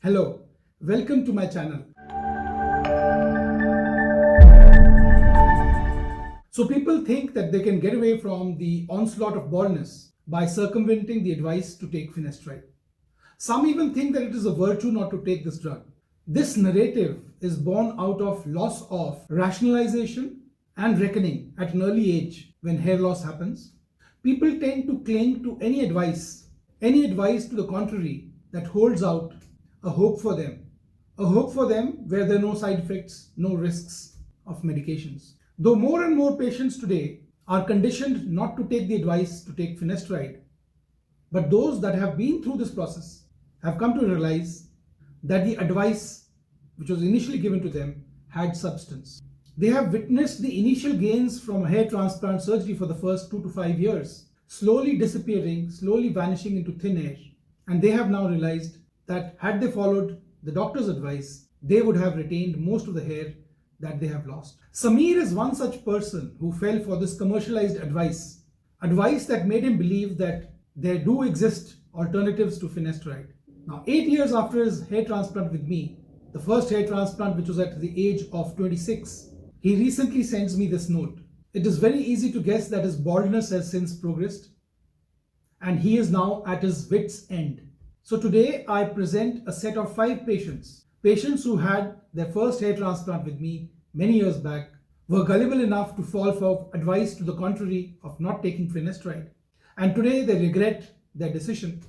Hello, welcome to my channel. So people think that they can get away from the onslaught of baldness by circumventing the advice to take finasteride. Some even think that it is a virtue not to take this drug. This narrative is born out of loss of rationalization and reckoning at an early age when hair loss happens. People tend to cling to any advice to the contrary that holds out a hope for them. A hope for them where there are no side effects, no risks of medications. Though more and more patients today are conditioned not to take the advice to take finasteride, but those that have been through this process have come to realize that the advice which was initially given to them had substance. They have witnessed the initial gains from hair transplant surgery for the first 2 to 5 years, slowly disappearing, slowly vanishing into thin air. And they have now realized that had they followed the doctor's advice, they would have retained most of the hair that they have lost. Sameer is one such person who fell for this commercialized advice that made him believe that there do exist alternatives to finasteride. Now, 8 years after his hair transplant with me, the first hair transplant which was at the age of 26, he recently sends me this note. It is very easy to guess that his baldness has since progressed and he is now at his wit's end. So today I present a set of 5 patients who had their first hair transplant with me many years back, were gullible enough to fall for advice to the contrary of not taking finasteride, and today they regret their decision.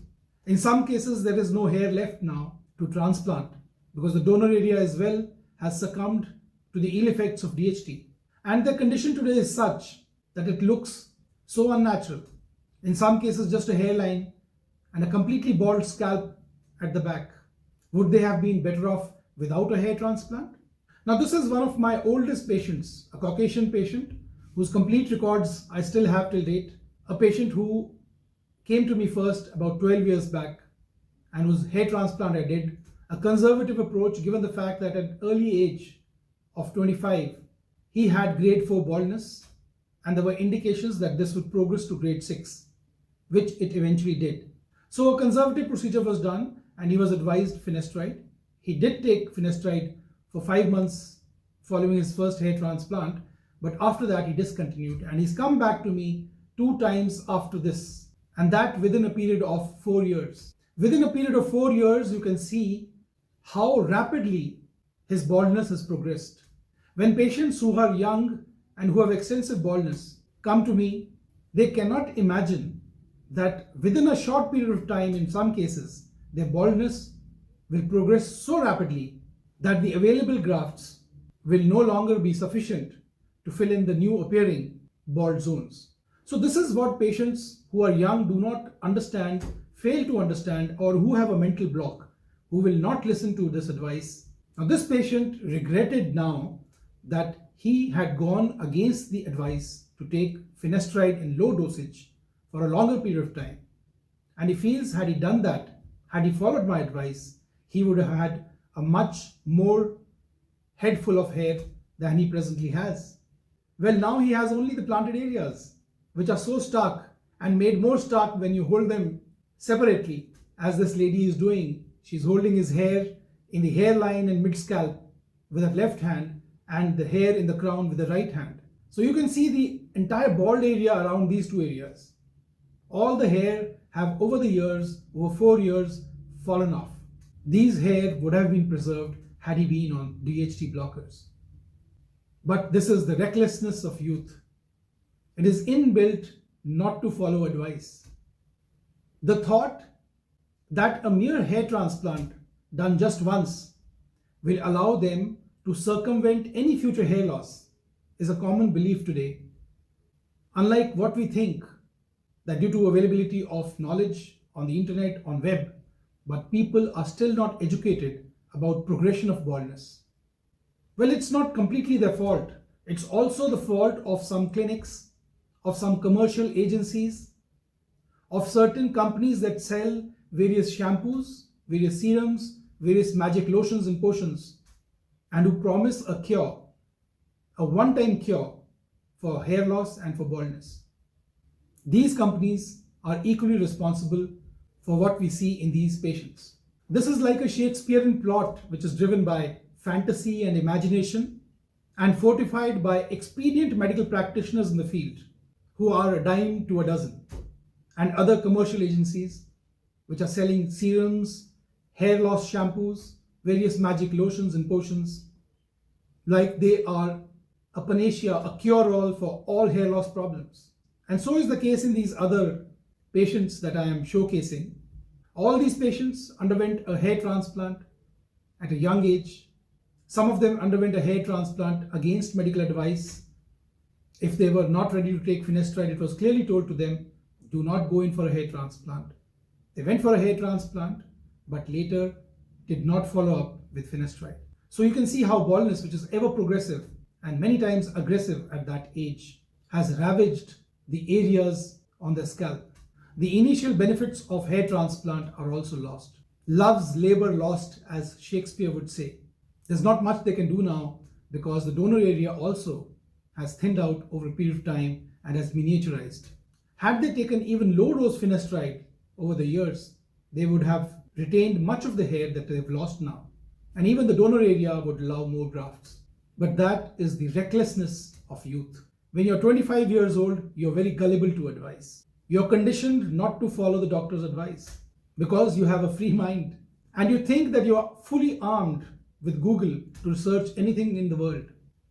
In some cases there is no hair left now to transplant because the donor area as well has succumbed to the ill effects of DHT, and their condition today is such that it looks so unnatural. In some cases just a hairline and a completely bald scalp at the back. Would they have been better off without a hair transplant? Now this is one of my oldest patients, a Caucasian patient whose complete records I still have till date, a patient who came to me first about 12 years back and whose hair transplant I did, a conservative approach given the fact that at an early age of 25, he had grade 4 baldness and there were indications that this would progress to grade 6, which it eventually did. So a conservative procedure was done and he was advised finasteride. He did take finasteride for 5 months following his first hair transplant, but after that he discontinued and he's come back to me 2 times after this, and that within a period of 4 years. Within a period of 4 years, you can see how rapidly his baldness has progressed. When patients who are young and who have extensive baldness come to me, they cannot imagine that within a short period of time, in some cases, their baldness will progress so rapidly that the available grafts will no longer be sufficient to fill in the new appearing bald zones. So this is what patients who are young do not understand, fail to understand, or who have a mental block, who will not listen to this advice. Now this patient regretted now that he had gone against the advice to take finasteride in low dosage for a longer period of time. And he feels had he done that, had he followed my advice, he would have had a much more head full of hair than he presently has. Well, now he has only the planted areas, which are so stark and made more stark when you hold them separately, as this lady is doing. She's holding his hair in the hairline and mid-scalp with her left hand and the hair in the crown with the right hand. So you can see the entire bald area around these 2 areas. All the hair have over the years, over 4 years, fallen off. These hair would have been preserved had he been on DHT blockers. But this is the recklessness of youth. It is inbuilt not to follow advice. The thought that a mere hair transplant done just once will allow them to circumvent any future hair loss is a common belief today. Unlike what we think, that due to availability of knowledge on the internet, on web, but people are still not educated about progression of baldness. Well, it's not completely their fault. It's also the fault of some clinics, of some commercial agencies, of certain companies that sell various shampoos, various serums, various magic lotions and potions, and who promise a cure, a one-time cure for hair loss and for baldness. These companies are equally responsible for what we see in these patients. This is like a Shakespearean plot which is driven by fantasy and imagination and fortified by expedient medical practitioners in the field who are a dime to a dozen, and other commercial agencies which are selling serums, hair loss shampoos, various magic lotions and potions, like they are a panacea, a cure-all for all hair loss problems. And so is the case in these other patients that I am showcasing. All these patients underwent a hair transplant at a young age. Some of them underwent a hair transplant against medical advice. If they were not ready to take finasteride, it was clearly told to them, do not go in for a hair transplant. They went for a hair transplant, but later did not follow up with finasteride. So you can see how baldness, which is ever progressive and many times aggressive at that age, has ravaged the areas on the scalp. The initial benefits of hair transplant are also lost. Love's labor lost, as Shakespeare would say. There's not much they can do now because the donor area also has thinned out over a period of time and has miniaturized. Had they taken even low-dose finasteride over the years, they would have retained much of the hair that they've lost now. And even the donor area would allow more grafts. But that is the recklessness of youth. When you're 25 years old, you're very gullible to advice. You're conditioned not to follow the doctor's advice because you have a free mind. And you think that you're fully armed with Google to research anything in the world.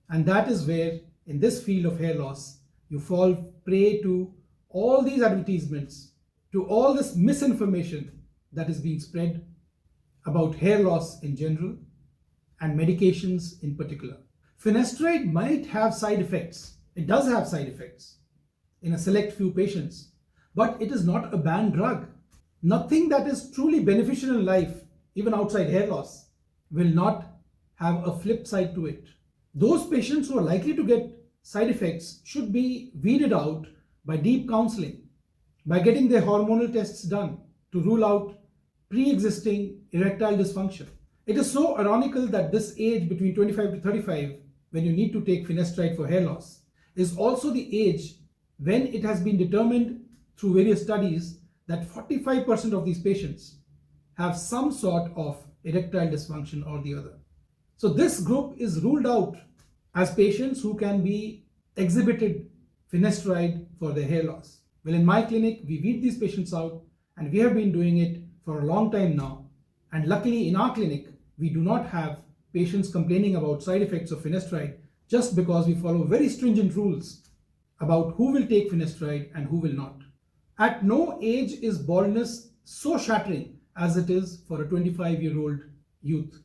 And that is where, in this field of hair loss, you fall prey to all these advertisements, to all this misinformation that is being spread about hair loss in general and medications in particular. Finasteride might have side effects. It does have side effects in a select few patients, but it is not a banned drug. Nothing that is truly beneficial in life, even outside hair loss, will not have a flip side to it. Those patients who are likely to get side effects should be weeded out by deep counseling, by getting their hormonal tests done to rule out pre-existing erectile dysfunction. It is so ironical that this age between 25 to 35, when you need to take finasteride for hair loss, is also the age when it has been determined through various studies that 45% of these patients have some sort of erectile dysfunction or the other. So this group is ruled out as patients who can be exhibited finasteride for their hair loss. Well, in my clinic, we weed these patients out, and we have been doing it for a long time now. And luckily in our clinic, we do not have patients complaining about side effects of finasteride just because we follow very stringent rules about who will take finasteride and who will not. At no age is baldness so shattering as it is for a 25-year-old youth.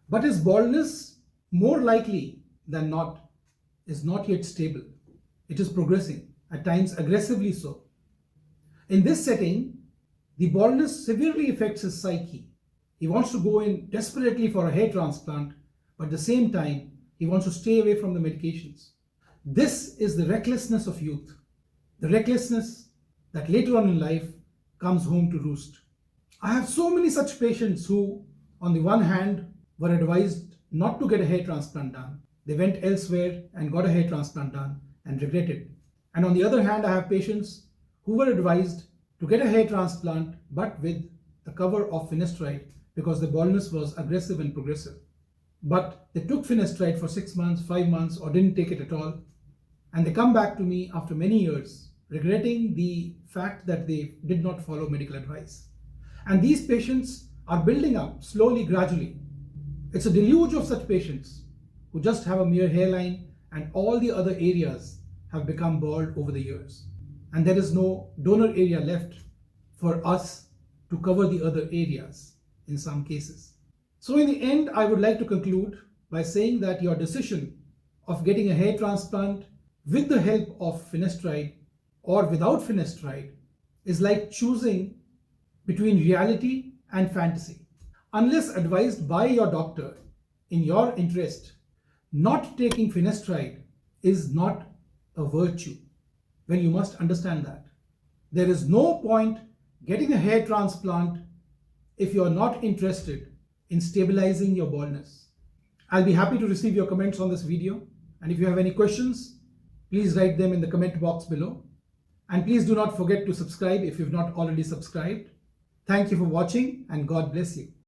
But is baldness more likely than not is not yet stable. It is progressing, at times aggressively so. In this setting, the baldness severely affects his psyche. He wants to go in desperately for a hair transplant, but at the same time, he wants to stay away from the medications. This is the recklessness of youth, the recklessness that later on in life comes home to roost. I have so many such patients who, on the one hand, were advised not to get a hair transplant done. They went elsewhere and got a hair transplant done and regretted. And on the other hand, I have patients who were advised to get a hair transplant but with the cover of finasteride because the baldness was aggressive and progressive. But they took finasteride for 6 months, 5 months, or didn't take it at all. And they come back to me after many years regretting the fact that they did not follow medical advice. And these patients are building up slowly, gradually. It's a deluge of such patients who just have a mere hairline and all the other areas have become bald over the years. And there is no donor area left for us to cover the other areas in some cases. So in the end, I would like to conclude by saying that your decision of getting a hair transplant with the help of finasteride or without finasteride is like choosing between reality and fantasy. Unless advised by your doctor in your interest, not taking finasteride is not a virtue. Well, you must understand that. There is no point getting a hair transplant if you are not interested in stabilizing your baldness. I'll be happy to receive your comments on this video. And if you have any questions, please write them in the comment box below. And please do not forget to subscribe if you've not already subscribed. Thank you for watching and God bless you.